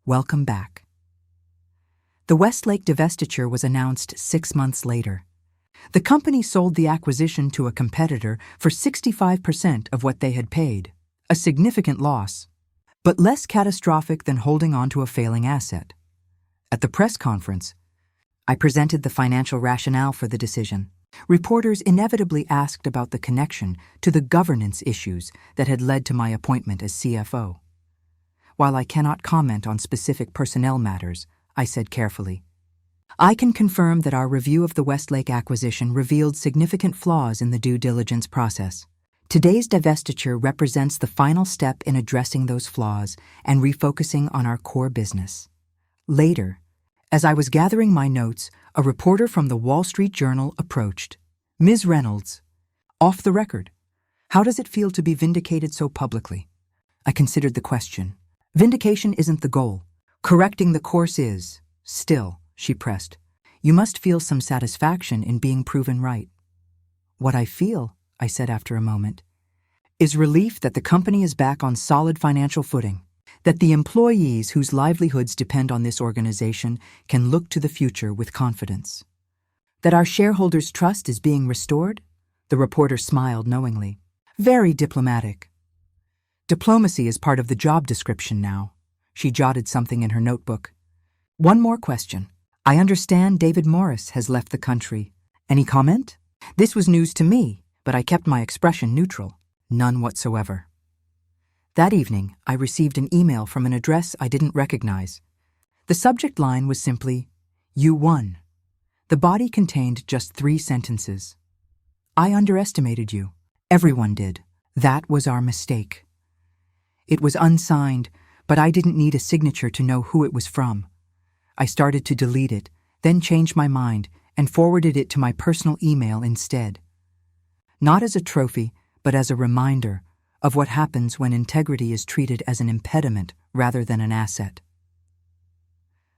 Welcome back. The Westlake divestiture was announced 6 months later. The company sold the acquisition to a competitor for 65% of what they had paid, a significant loss, but less catastrophic than holding on to a failing asset. At the press conference, I presented the financial rationale for the decision. Reporters inevitably asked about the connection to the governance issues that had led to my appointment as CFO. While I cannot comment on specific personnel matters, I said carefully, I can confirm that our review of the Westlake acquisition revealed significant flaws in the due diligence process. Today's divestiture represents the final step in addressing those flaws and refocusing on our core business. Later, as I was gathering my notes, a reporter from the Wall Street Journal approached. Ms. Reynolds, off the record, how does it feel to be vindicated so publicly? I considered the question. Vindication isn't the goal. Correcting the course is. Still, she pressed, you must feel some satisfaction in being proven right. What I feel, I said after a moment, is relief that the company is back on solid financial footing, that the employees whose livelihoods depend on this organization can look to the future with confidence. That our shareholders' trust is being restored? The reporter smiled knowingly. Very diplomatic. Diplomacy is part of the job description now. She jotted something in her notebook. One more question. I understand David Morris has left the country. Any comment? This was news to me, but I kept my expression neutral. None whatsoever. That evening, I received an email from an address I didn't recognize. The subject line was simply, You won. The body contained just 3 sentences. I underestimated you. Everyone did. That was our mistake. It was unsigned, but I didn't need a signature to know who it was from. I started to delete it, then changed my mind and forwarded it to my personal email instead. Not as a trophy, but as a reminder of what happens when integrity is treated as an impediment rather than an asset.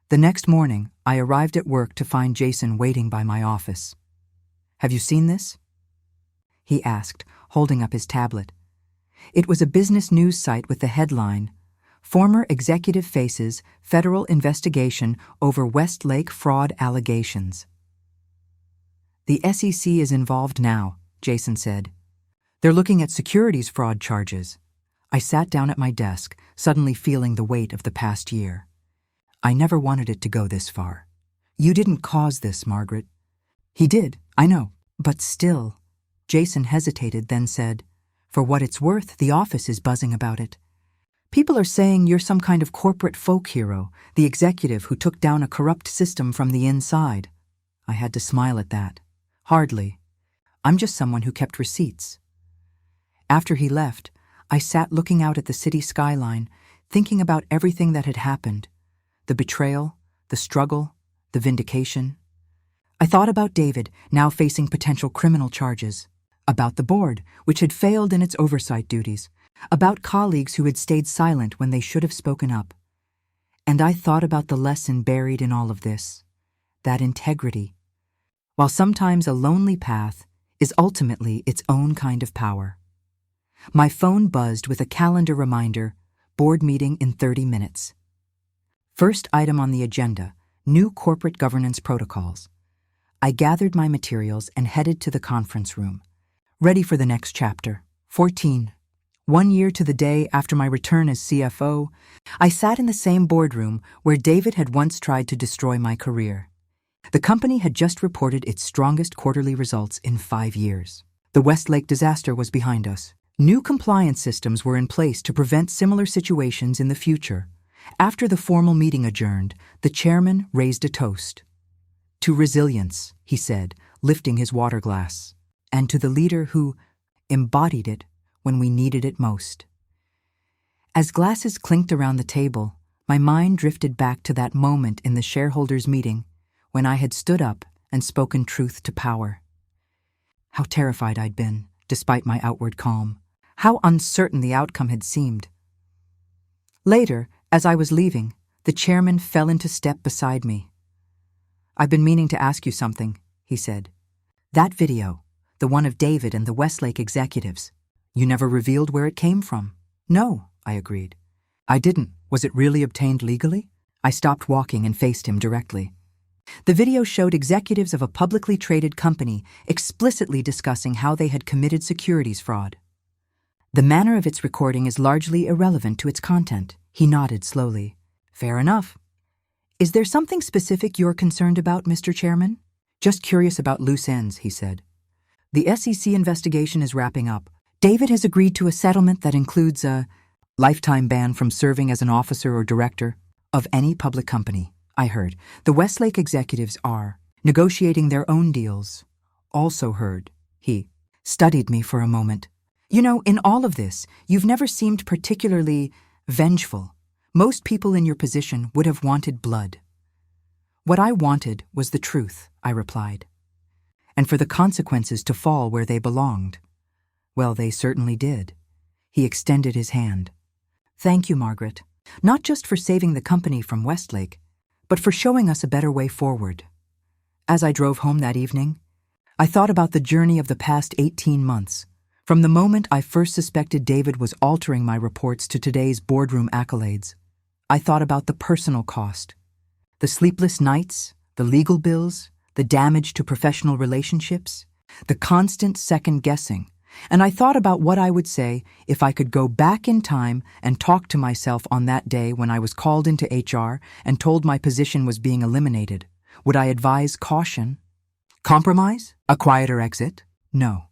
The next morning, I arrived at work to find Jason waiting by my office. "Have you seen this?" he asked, holding up his tablet. It was a business news site with the headline, "Former Executive Faces Federal Investigation Over Westlake Fraud Allegations." "The SEC is involved now," Jason said. "They're looking at securities fraud charges." I sat down at my desk, suddenly feeling the weight of the past year. "I never wanted it to go this far." "You didn't cause this, Margaret." "He did, I know. But still." Jason hesitated, then said, "For what it's worth, the office is buzzing about it. People are saying you're some kind of corporate folk hero, the executive who took down a corrupt system from the inside." I had to smile at that. "Hardly. I'm just someone who kept receipts." After he left, I sat looking out at the city skyline, thinking about everything that had happened. The betrayal, the struggle, the vindication. I thought about David, now facing potential criminal charges. About the board, which had failed in its oversight duties. About colleagues who had stayed silent when they should have spoken up. And I thought about the lesson buried in all of this. That integrity, while sometimes a lonely path, is ultimately its own kind of power. My phone buzzed with a calendar reminder, board meeting in 30 minutes. First item on the agenda, new corporate governance protocols. I gathered my materials and headed to the conference room, ready for the next chapter. 14. 1 year to the day after my return as CFO, I sat in the same boardroom where David had once tried to destroy my career. The company had just reported its strongest quarterly results in 5 years. The Westlake disaster was behind us. New compliance systems were in place to prevent similar situations in the future. After the formal meeting adjourned, the chairman raised a toast. "To resilience," he said, lifting his water glass, "and to the leader who embodied it when we needed it most." As glasses clinked around the table, my mind drifted back to that moment in the shareholders' meeting when I had stood up and spoken truth to power. How terrified I'd been, despite my outward calm. How uncertain the outcome had seemed. Later, as I was leaving, the chairman fell into step beside me. "I've been meaning to ask you something," he said. "That video, the one of David and the Westlake executives, you never revealed where it came from." "No," I agreed. "I didn't. Was it really obtained legally?" I stopped walking and faced him directly. The video showed executives of a publicly traded company explicitly discussing how they had committed securities fraud. "The manner of its recording is largely irrelevant to its content." He nodded slowly. "Fair enough. Is there something specific you're concerned about, Mr. Chairman?" "Just curious about loose ends," he said. "The SEC investigation is wrapping up. David has agreed to a settlement that includes a lifetime ban from serving as an officer or director of any public company. I heard the Westlake executives are negotiating their own deals." "Also heard." He studied me for a moment. "You know, in all of this, you've never seemed particularly vengeful. Most people in your position would have wanted blood." "What I wanted was the truth," I replied, "and for the consequences to fall where they belonged." "Well, they certainly did." He extended his hand. "Thank you, Margaret, not just for saving the company from Westlake, but for showing us a better way forward." As I drove home that evening, I thought about the journey of the past 18 months. From the moment I first suspected David was altering my reports to today's boardroom accolades, I thought about the personal cost. The sleepless nights, the legal bills, the damage to professional relationships, the constant second-guessing. And I thought about what I would say if I could go back in time and talk to myself on that day when I was called into HR and told my position was being eliminated. Would I advise caution? Compromise? A quieter exit? No.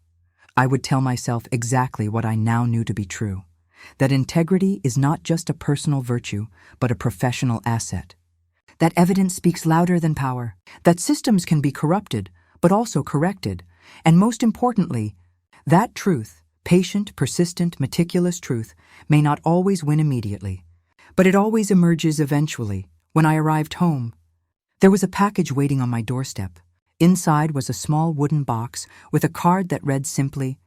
I would tell myself exactly what I now knew to be true, that integrity is not just a personal virtue, but a professional asset. That evidence speaks louder than power, that systems can be corrupted, but also corrected, and most importantly, that truth, patient, persistent, meticulous truth, may not always win immediately, but it always emerges eventually. When I arrived home, there was a package waiting on my doorstep. Inside was a small wooden box with a card that read simply,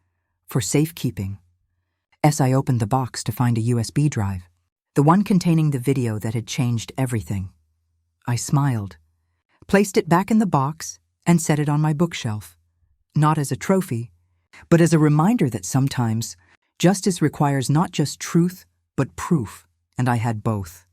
"For safekeeping." As I opened the box to find a USB drive, the one containing the video that had changed everything. I smiled, placed it back in the box, and set it on my bookshelf. Not as a trophy, but as a reminder that sometimes justice requires not just truth, but proof, and I had both.